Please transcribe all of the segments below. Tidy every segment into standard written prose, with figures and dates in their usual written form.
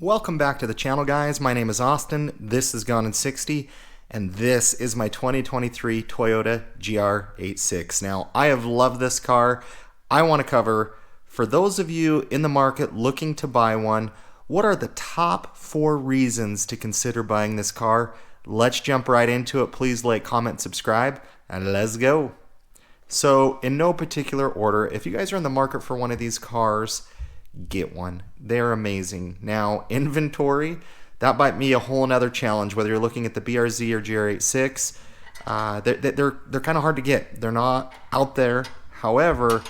Welcome back to the channel, guys. My name is Austin. This is Gone in 60, and this is my 2023 Toyota GR86. Now, I have loved this car. I want to cover, for those of you in the market looking to buy one, what are the top 4 reasons to consider buying this car? Let's jump right into it. Please like, comment, subscribe, and let's go. So, in no particular order, if you guys are in the market for one of these cars, get one. They're amazing. Now, inventory, that might be a whole nother challenge, whether you're looking at the BRZ or GR86. They're kind of hard to get. They're not out there. However,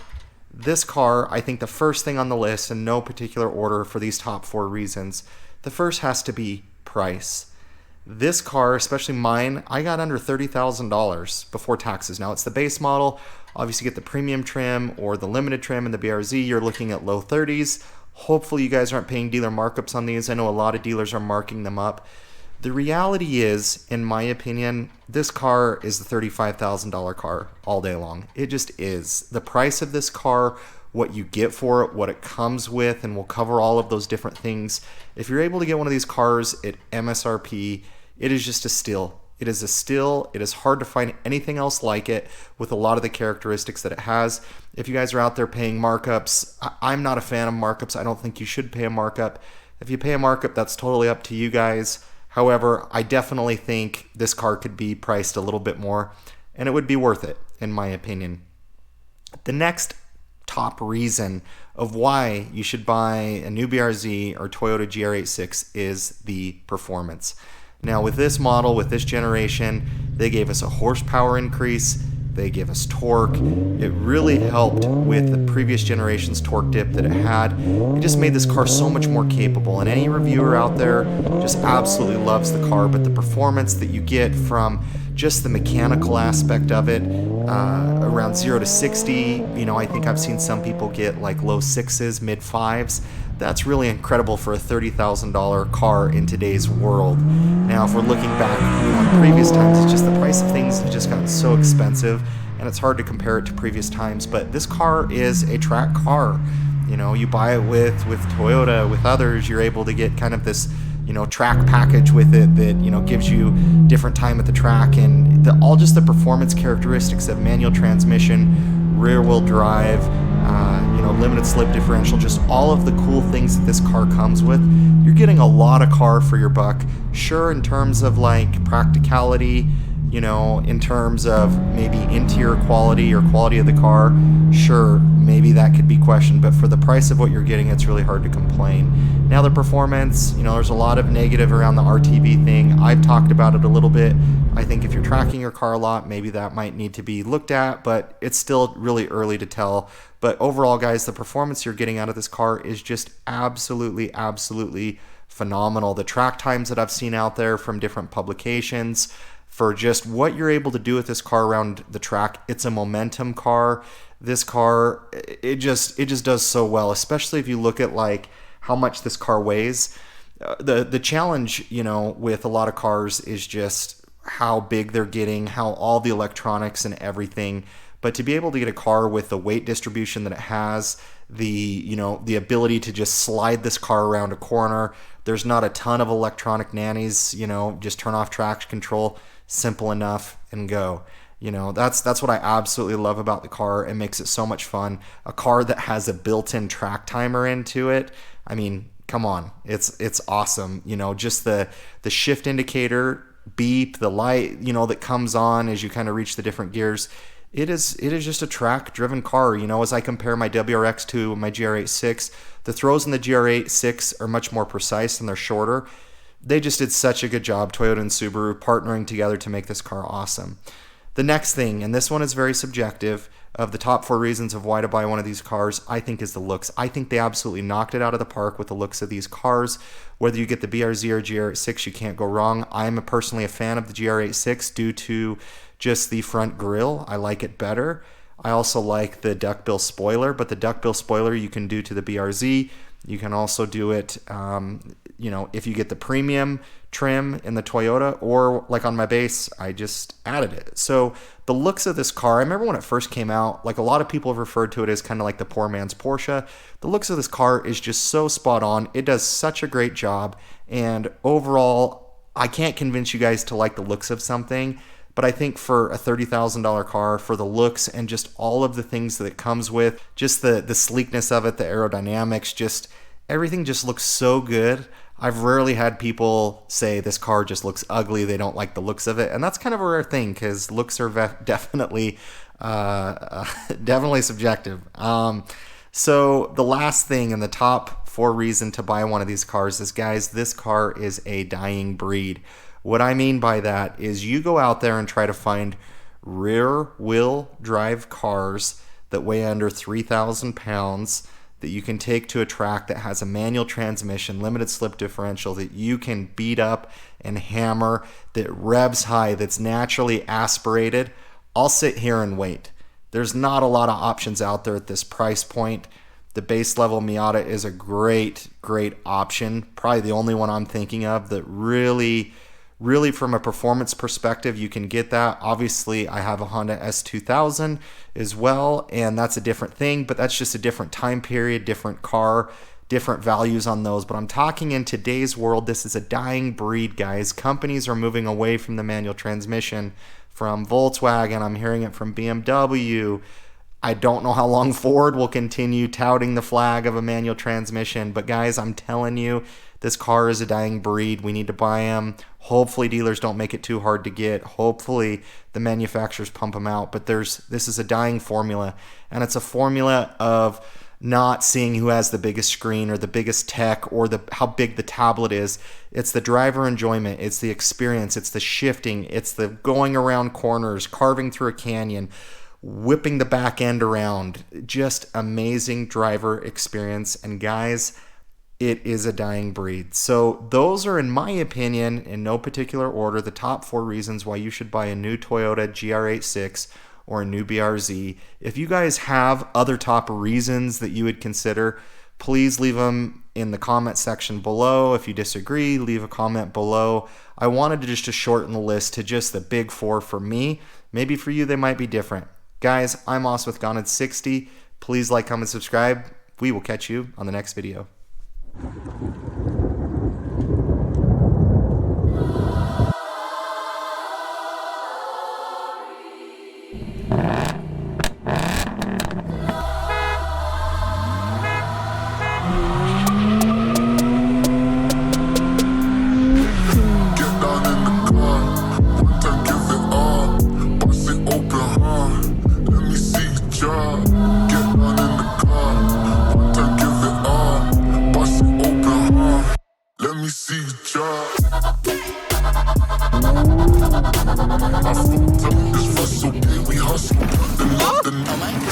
this car, I think the first thing on the list, in no particular order for these top 4 reasons, the first has to be price. This car, especially mine, I got under $30,000 before taxes. Now, it's the base model. Obviously, get the premium trim or the limited trim in the BRZ, you're looking at low 30s. Hopefully, you guys aren't paying dealer markups on these. I know a lot of dealers are marking them up. The reality is, in my opinion, this car is the $35,000 car all day long. It just is. The price of this car, what you get for it, what it comes with, and we'll cover all of those different things. If you're able to get one of these cars at MSRP, it is just a steal. It is a steal. It is hard to find anything else like it with a lot of the characteristics that it has. If you guys are out there paying markups, I'm not a fan of markups. I don't think you should pay a markup. If you pay a markup, that's totally up to you guys. However, I definitely think this car could be priced a little bit more, and it would be worth it, in my opinion. The next top reason of why you should buy a new BRZ or Toyota GR86 is the performance. Now, with this model, with this generation, they gave us a horsepower increase, they gave us torque. It really helped with the previous generation's torque dip that it had. It just made this car so much more capable, and any reviewer out there just absolutely loves the car. But the performance that you get from just the mechanical aspect of it, around 0 to 60, I think I've seen some people get like low 6s, mid 5s. That's really incredible for a $30,000 car in today's world. Now, if we're looking back on previous times, it's just the price of things have just gotten so expensive, and it's hard to compare it to previous times. But this car is a track car. You buy it with Toyota, with others, you're able to get kind of this track package with it that gives you different time at the track, and all just the performance characteristics of manual transmission, rear wheel drive, limited slip differential, just all of the cool things that this car comes with. You're getting a lot of car for your buck. Sure, in terms of like practicality, in terms of maybe interior quality or quality of the car, sure, maybe that could be questioned, but for the price of what you're getting, it's really hard to complain. Now, the performance, there's a lot of negative around the RTV thing. I've talked about it a little bit. I think if you're tracking your car a lot, maybe that might need to be looked at, but it's still really early to tell. But overall, guys, the performance you're getting out of this car is just absolutely, absolutely phenomenal. The track times that I've seen out there from different publications, for just what you're able to do with this car around the track, it's a momentum car. This car, it just does so well, especially if you look at like how much this car weighs. The challenge, with a lot of cars is just how big they're getting, how all the electronics and everything. But to be able to get a car with the weight distribution that it has, the ability to just slide this car around a corner, there's not a ton of electronic nannies, just turn off traction control, simple enough and go. That's what I absolutely love about the car. It makes it so much fun. A car that has a built-in track timer into it, I mean, come on, it's awesome. Just the shift indicator beep, the light, that comes on as you kind of reach the different gears. It is just a track-driven car. As I compare my WRX to my GR86, the throws in the GR86 are much more precise and they're shorter. They just did such a good job, Toyota and Subaru, partnering together to make this car awesome. The next thing, and this one is very subjective, of the top 4 reasons of why to buy one of these cars, I think is the looks. I think they absolutely knocked it out of the park with the looks of these cars. Whether you get the BRZ or GR86, you can't go wrong. I'm personally a fan of the GR86 due to just the front grille. I like it better. I also like the duckbill spoiler, but the duckbill spoiler you can do to the BRZ. You can also do it, if you get the premium trim in the Toyota, or like on my base, I just added it. So the looks of this car, I remember when it first came out, like a lot of people have referred to it as kind of like the poor man's Porsche. The looks of this car is just so spot on. It does such a great job. And overall, I can't convince you guys to like the looks of something, but I think for a $30,000 car, for the looks and just all of the things that it comes with, just the sleekness of it, the aerodynamics, just everything just looks so good. I've rarely had people say this car just looks ugly, they don't like the looks of it, and that's kind of a rare thing because looks are definitely definitely subjective. So the last thing in the top 4 reason to buy one of these cars is, guys, this car is a dying breed. What I mean by that is you go out there and try to find rear wheel drive cars that weigh under 3,000 pounds that you can take to a track that has a manual transmission, limited slip differential, that you can beat up and hammer, that revs high, that's naturally aspirated. I'll sit here and wait. There's not a lot of options out there at this price point. The base level Miata is a great option. Probably the only one I'm thinking of that really from a performance perspective, you can get that. Obviously, I have a Honda S2000 as well, and that's a different thing, but that's just a different time period, different car, different values on those. But I'm talking in today's world, this is a dying breed, guys. Companies are moving away from the manual transmission, from Volkswagen. I'm hearing it from BMW. I don't know how long Ford will continue touting the flag of a manual transmission, but guys, I'm telling you, this car is a dying breed. We need to buy them. Hopefully dealers don't make it too hard to get. Hopefully the manufacturers pump them out. But this is a dying formula, and it's a formula of not seeing who has the biggest screen or the biggest tech or how big the tablet is. It's the driver enjoyment. It's the experience. It's the shifting. It's the going around corners, carving through a canyon, whipping the back end around. Just amazing driver experience. And guys, it is a dying breed. So those are, in my opinion, in no particular order, the top 4 reasons why you should buy a new Toyota GR86 or a new BRZ. If you guys have other top reasons that you would consider, please leave them in the comment section below. If you disagree, leave a comment below. I wanted to shorten the list to just the big 4 for me. Maybe for you they might be different. Guys, I'm Os with Gone in 60. Please like, comment, subscribe. We will catch you on the next video. Let me see you try. I fucked up this hustle, yeah, we hustle. The